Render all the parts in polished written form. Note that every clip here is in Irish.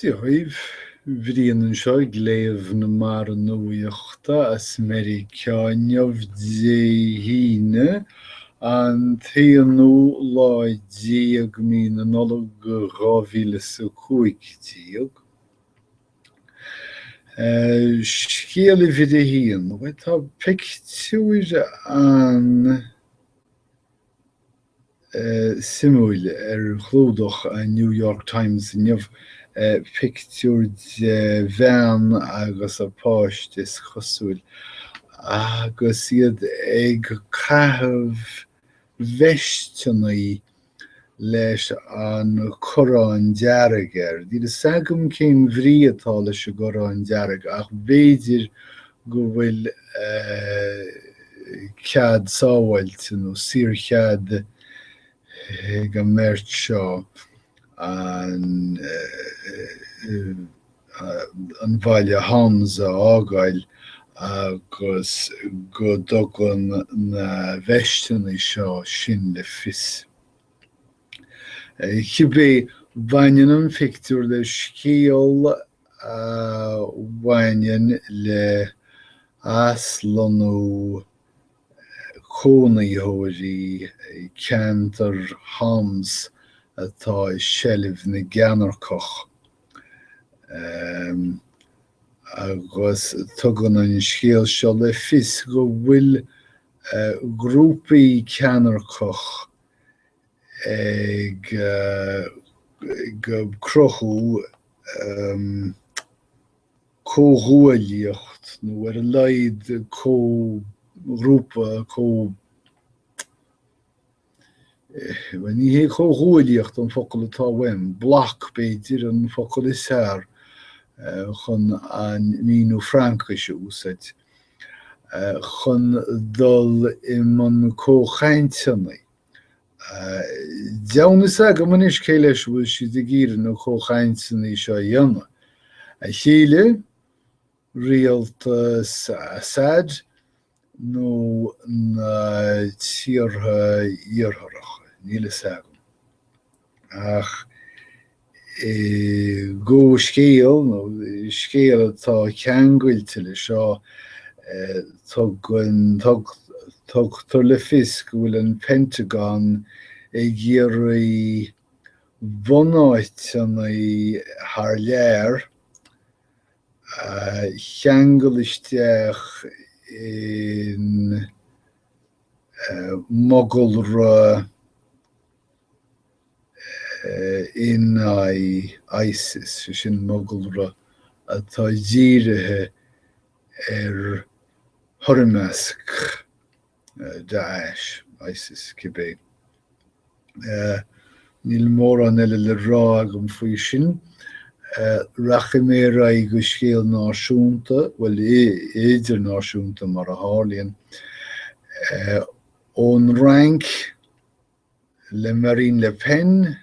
Tíoibh bhríonn seo léamh na mar nuachta as Meiriceáneamh híine an taonú láidíag mí na nullag go 2015 Scéal bhí híon, tá pictiúir an simúil chlúdach a New York Times neamh pictiúr de bhean agus a páist is chosúil agus iad ag caitheamh bheistionaí leis an chorán dearg Dí de sagam cén bhrí atá leis a chorán dearg ach béidir go bhfuil cead sábhailte nó síorchead go mert seo an bhaile Hamza ágáil agus go dtugann na bheistionaí seo sin le fios. Cibé bhaineann an pictiúr le scéal bhaineann le aslanú cónaíoirí ceantar hams atá seilimh na Geanarcach. Agus tugann an scéal seo le fios go bhfuil grúpaí Ceanarcach ag go crochú cóghúilíocht nó ar a laghad grúpa ní hé cóghúilíocht an focail atá weim, blach béidir an focail is fearr chun an míú Francraise úsáid chun dul imon cóchainteannaí. Deannas aga man is cé leis bhfuil siad ag iarraidh na cóchainteannaí seo dhéanamh. A chéile rialta sad nó na tíortha iartharacha, níl sagam. Ach go scéal nó scéal atá ceangailte le seo tugtar le fios go bhfuil an Pentagon ag iarraidh bhunáiteannaí thar léir cheangal isteach in mogulra in ISIS, sin mogulra atá dírithe Hurmasc Daesh, ISIS cibé. Níl mór an eile le rá agam faoi sin. Meiriceá go scéal náisiúnta, well éidir náisiúnta mar a hálíonn. Ón rank le Marine Le Pen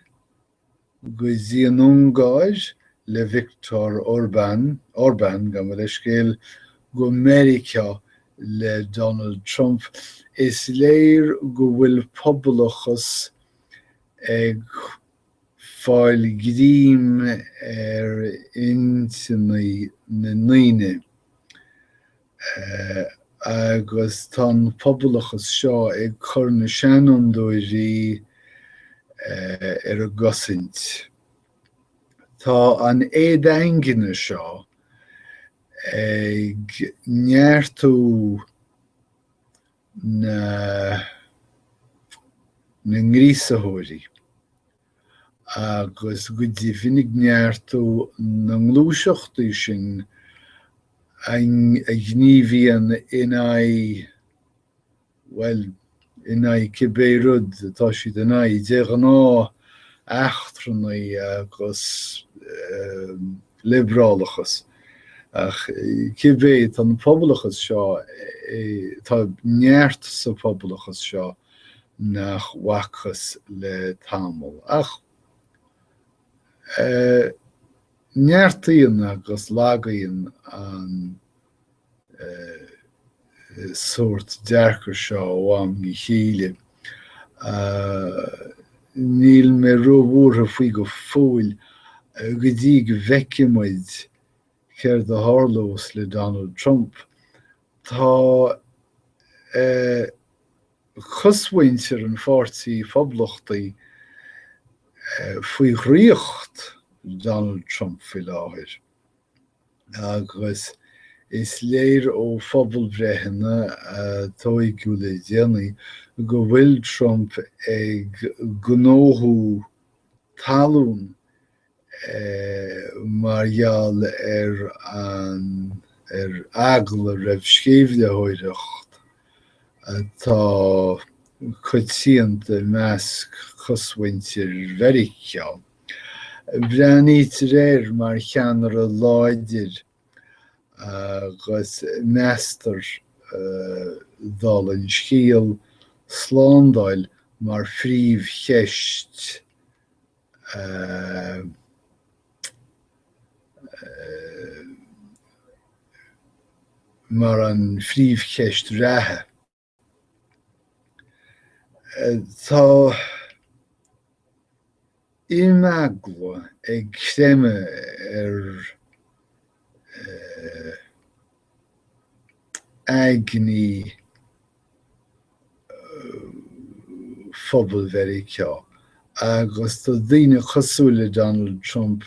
go dtí an Ungáir le Viktor Orbán gan bhfuil scéal go Meiriceá le Donald Trump is léir go bhfuil poblachas ag fáil grím intinaí na naoine agus tá poblachas seo ag chur na seanandóirí ar a gosint. Tá an éadangine seo ag neartú na ngríosathóirí agus go dtí finnig neartú na nglúiseachtaí sin a gníomhíonn in cibé rud atá siad in de gná achtranaí agus librálachas. Ach cibé tá na poblachas seo tá neart sa poblachas seo nach bhacchas le tamil. Ach neartaíonn agus lágaíonn an sort dearcar seo am go chéile. Níl mé roimhútha faoi go fóill go dtí go bhfeicimid céir do thárlós le Donald Trump. Tá chusmhaintear an pháirtí phoblachtaí faoi ghríocht Donald Trump fi láthir. Agus is léir ó phobal bhreithinne tóigú le déanaí go bhfuil Trump ag gnóthú talún margheall agla raibh scéimhne hóireacht tá coitianta measc choshaintear Meiriceá. Bhreaníte réir mar cheannar a láidir agus meastar dal an scíal slándáil mar phríomhcheist mar an phríomhcheist ratha. Tá imagla ag creimeadh agni phobal Meiriceá agus tá daoine cosúil Donald Trump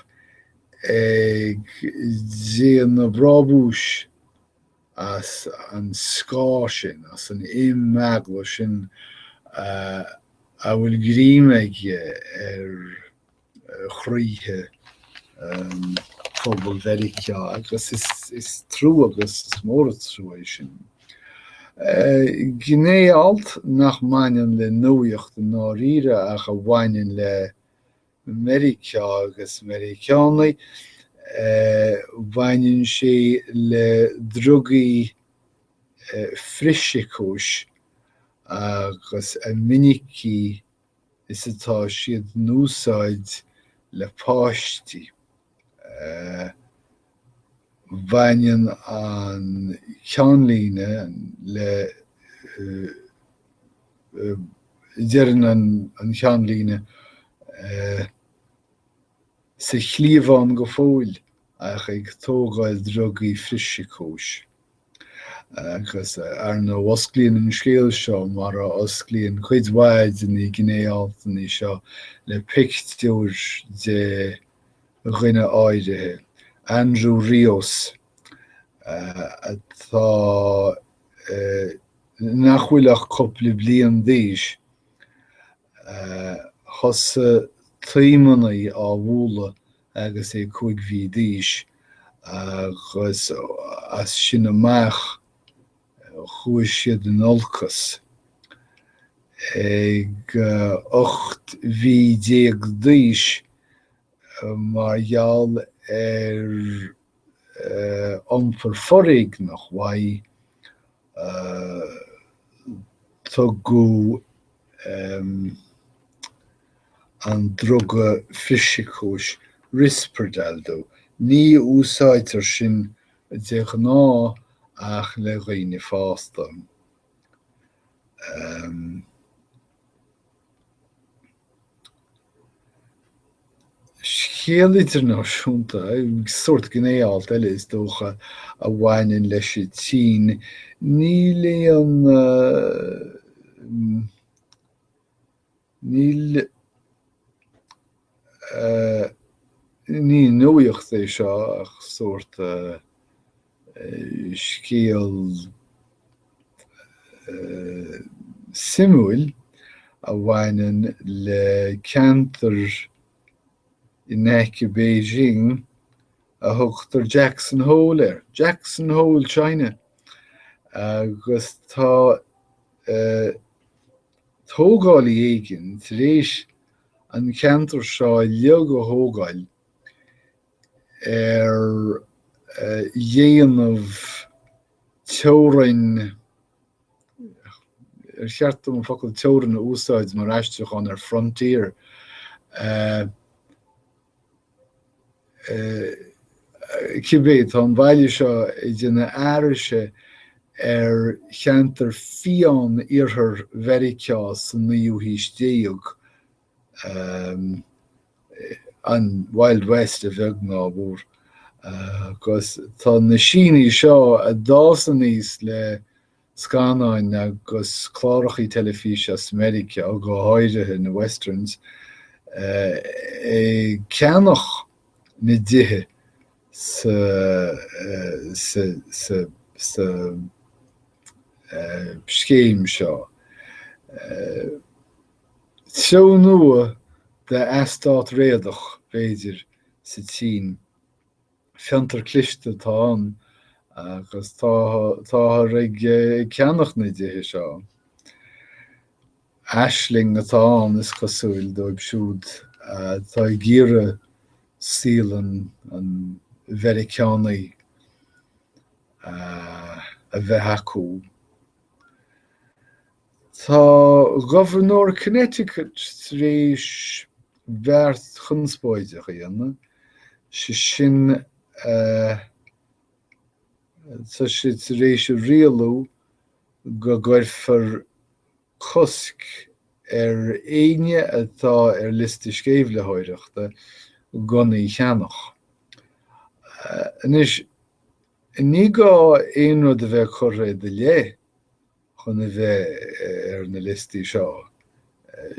ag déan na brábúis as an scá sin, as an imagla sin a bhfuil gríimeige chríthe phobal Meiriceá agus is trú agus is mór trú é sin. Gnéalt nach maineann le nuacht an áiríre ach a bhaineann le Meiriceá agus Meiriceánaí, bhaineann sé le drugaí frisicúis agus a minicí is atá siad núsáid le páistí. Bhaineann an cheanlíne le dearann an cheanlíne sa chliomháin go fóill ach ag tógáil drugaí frisicúis. Agus ar na osclaíonn an scéal seo mar a osclaíonn chuid mhaid in i gnéaltaí seo le pictiúr de dhuine áirithe. Andrew Rios atá nach bhfuilach cúpla bliain d'aois thosa taomhanaí á bhuala agus é 5 d'aois agus as sin amach chuaigh siad an olcas ag 8 d'aois margheall iompar forraigh nach bhaid tugadh an druga frisicúis Risperdal. Ní úsáidtear sin de ghná ach le dhaoine fásta. Scéal idirnáisiúnta sort gnéalt eile is dócha a bhaineann leis an tí. Ní léon ní nuacht é seo ach sort scéal simúil a bhaineann le cantar in Nike Beijing a thugtar Jackson Hole Jackson Hole, China. Agus tá tógálaí éigin tar éis an cantar seo leag go thógáil dhéanamh teorainn cheartú an focail teorainn a úsáid mar aisteach an Frontier. Cibé tá an bhaile seo i dtine áirise cheantar fián iarthar Meiriceá san 19ú haois an Wild West a bheag ná bhór. Agus tá na síní seo a dásan níos le scanáin agus chlárachaí telefíseas Meiriceá a go háirithe na Westerns ceannach na dithe sa scéim seo. Seo nua de eastát réadach féidir sa tín. Fiantar cliste tá an agus tá ag ceannach na dithe seo. Aisling atá an is cosúil dóibh siúd tá gíre sílan an Meiriceánaí a bheith acu. Tá Governor Connecticut rééis bheart chunspóideach a dhéanamh sin tá si rééis rialú go gcuirfear cosc aine atá liste scéimhle háireachta gonaí cheannach. Anis ní gá aon rud a bheith chur de lé chun a bheith na listí seo.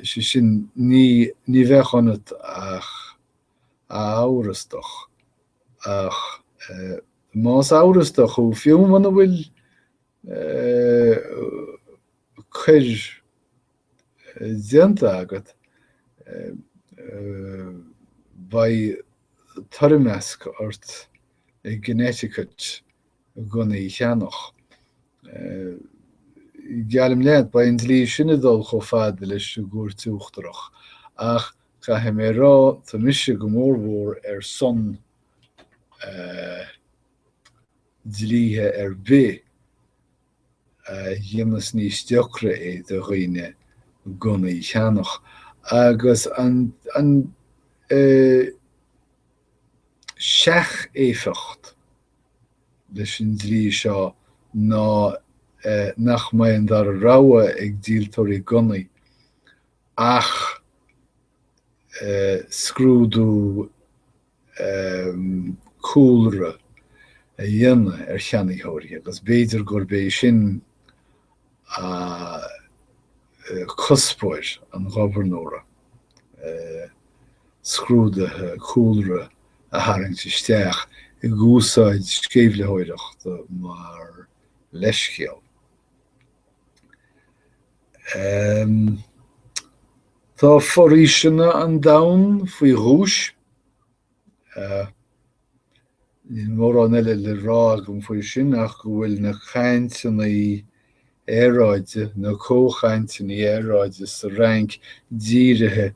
Sin ní bheith chunat ach áras-doch. Ach más áras-doch ó fiú mana bhfuil chuir déanta agat ba tarmeasc ort Connecticut gonaí cheannach. Gealim leat ba intlí sinna dul cho fada leis gúir túachtarach ach chaithe mé rá tá mise go mór son dlíthe bé dhéanas níos deocra do dhaoine gonaí cheannach. Agus an seach éifeacht leis an dlí seo ná nach mbeidh dar ráha ag díoltóirí gonaí ach scrúdú cúlra a dhéanamh cheannaitheoirí agus b'fhéidir gur bé sin cuspóir an ghabharnóra scrúdathe cúlra a tharraingt isteach i gúsáid scéimhleoireachta mar leiscéal. Tá foréiseanna an domhan faoi dhúis. Ní mór an eile le rá agam faoi sin ach go bhfuil na chainteannaí éráide, na cóchainteannaí éráide sa rank dírithe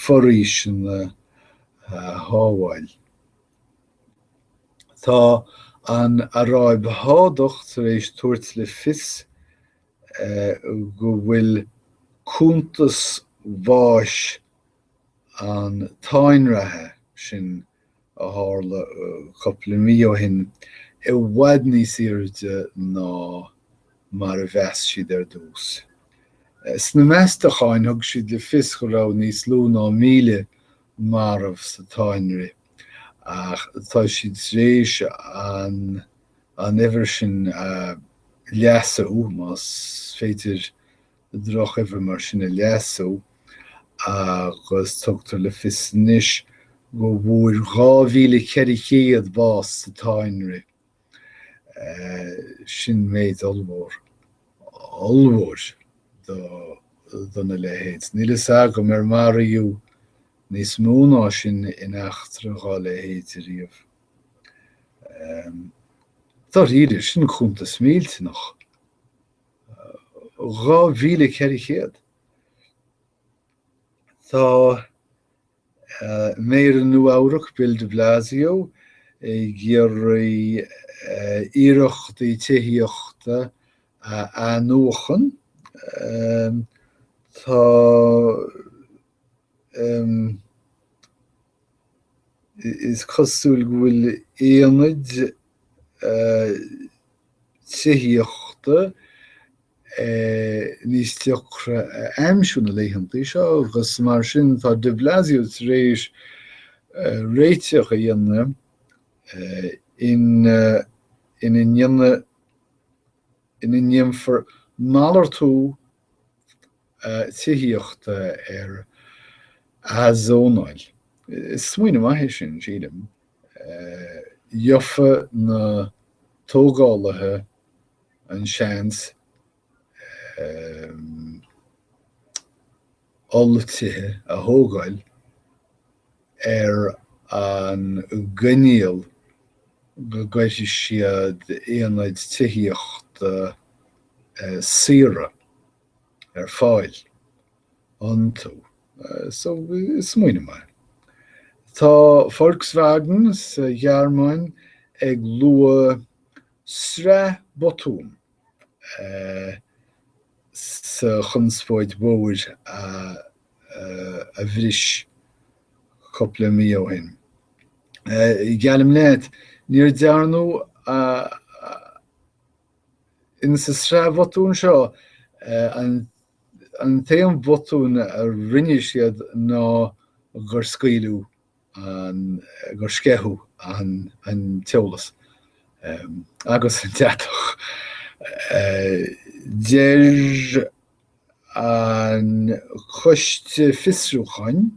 foréiseanna hábháil. Tá an aráib hádacht rééis tuairt le fios go bhfuil cúntas bháis an táinrethe sin a tharla coppla mío hin I bhfad níos airde ná mar a bheas siad ar dús. Sna meastacháin thug siad le fios go raibh níos lú ná 1,000 marmh sa táinrí ach tá siad rééis an uimhir sin leasú más féidir droch uimhir mar sin a leasú agus tugtar le fios níos go bhfuair 2,400 bás sa táinrí. Sin méid olmhór donna lehéid. Nílas agam mariú níos mó ná sin in achtar gá lehéid a riamh. Tá riidir sin chuntas mílte nach. 2,400. Tá méar an Nuacht Bill de Blasio gur iirechtaí tithíochta a nóchan. Tá is cosúil go bhfuil éanaid tithíochta níos teochra aimsúna leihantaí seo, agus mar sin tá de Blasio rééis réiteach a dhéanamh in in inhéimfar málar tú tííochta azónáil. Is smuoine maithe sin sílim. Joffa na tógálathe an seans ollatithe a thógáil an gníal go gcuid siad éanaid tííocht sira fáil antú. So is smuoine mai. Tá Volkswagen sa Gearmáin ag lua sra botún sa chunspóid bóir a bhris coppla mío hin. Gealim leat, níor dearnú in sa sra botún seo an taon botún a rinne siad ná gur scaoilú gur sceithú an teolas. Agus an teatoch. Deir an choiste fisrúchain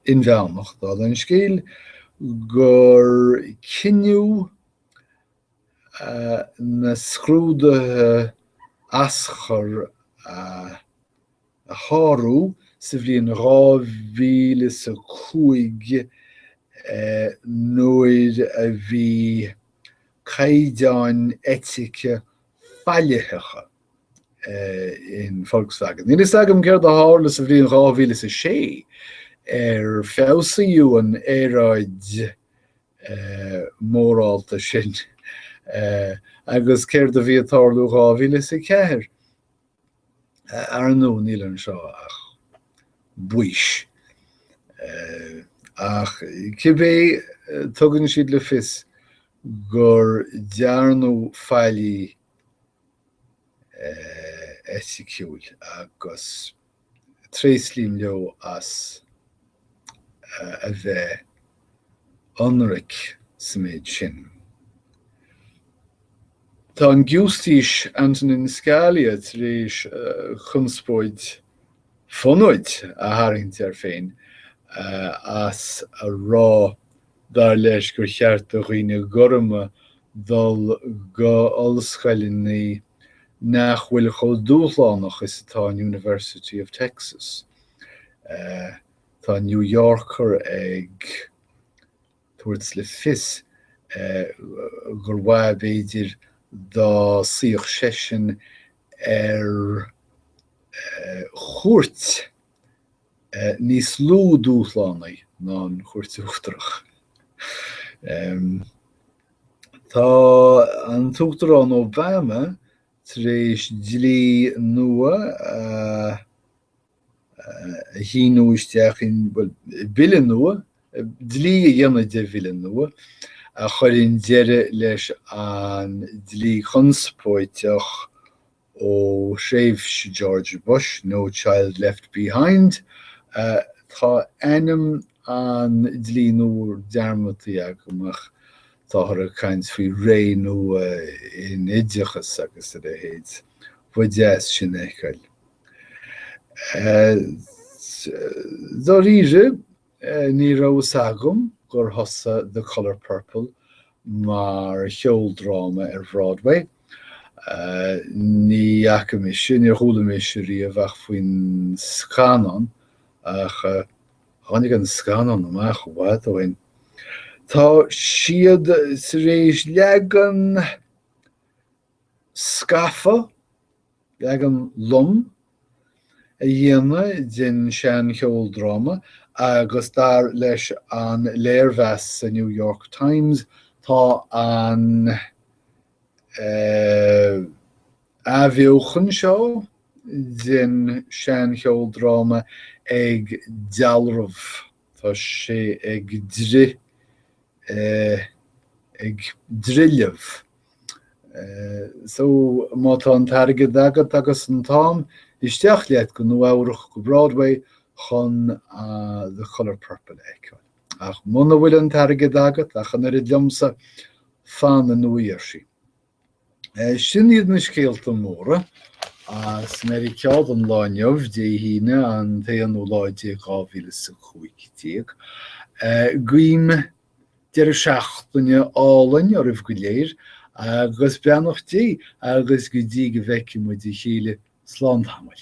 in bhealach dá an scéal gur cinniú na scrúdathe aschar a háú sa bhliain 2005 nuair a bhí caighdeáin éitice failetheacha in Volkswagen. Ní is agam céir a hála sa bhliain 2006 feabhsaíú an éráid mórálta sin. Agus céir a bhí atárlú 2004. Ar nó níl an seo ach buis. Ach cibé tugann siad le fios gur dearnú fáilí éisiciúil agus tréaslím leo as a bheith anric sa méid sin. Tá an giústais Antonin Scalia rééis chunspóid fonóid a hairint ar féin as a rá dar leis gur cheart a dhaoine gorma dul go ollscoilíní nach bhfuil chomh dúshlánach is atá an University of Texas. Tá New Yorker ag tuairt le fios gur bhaith b'éidir dá suíoch seisin chuairt níos lú dúshlánaí ná an chuairt uachtarach. Tá an tugtarán Obama rééis dlí nua a híú isteach in bille nua, dlí a dhéanana de bille nua, a chuirn deire leis an dlí chunspóiteach ó shréimh George Bush, No Child Left Behind. Tá ainm an dlí nuair dearmataí agamach táthar a caint faoi ré nua in idiachas agus a héad bhuideas sin écail. Dá ríre ní rás agam gur thosa The Colour Purple mar cheoldráma ar Broadway. Ní acham is sin ar thuúla mé sé riamh faoin scanán ach tháinig an scanán amach bhaid óhain. Tá siad sa rééis leagan scafa, leagan lum a dhéanana den sean cheoldráma agus dar leis an léirmheas sa New York Times tá an abheochan seo den sean cheoldráma ag dealramh. Tá sé ag ag drillemh So má tá an targad agad agus an tám isteach leat go nuáireach go Broadway chun the Colour Purple eicáil. Ach muna bhfuil an targad agad a chun ar liomsa fan an nuair si. Sin iad na scéalta móra as Meiriceá an láinneamh dé híine an taon ó láidé 2015. Guim deir seachtaine álainn ar go léir agus beannach dé agus go dtí go bheici mu chéile slán hamil.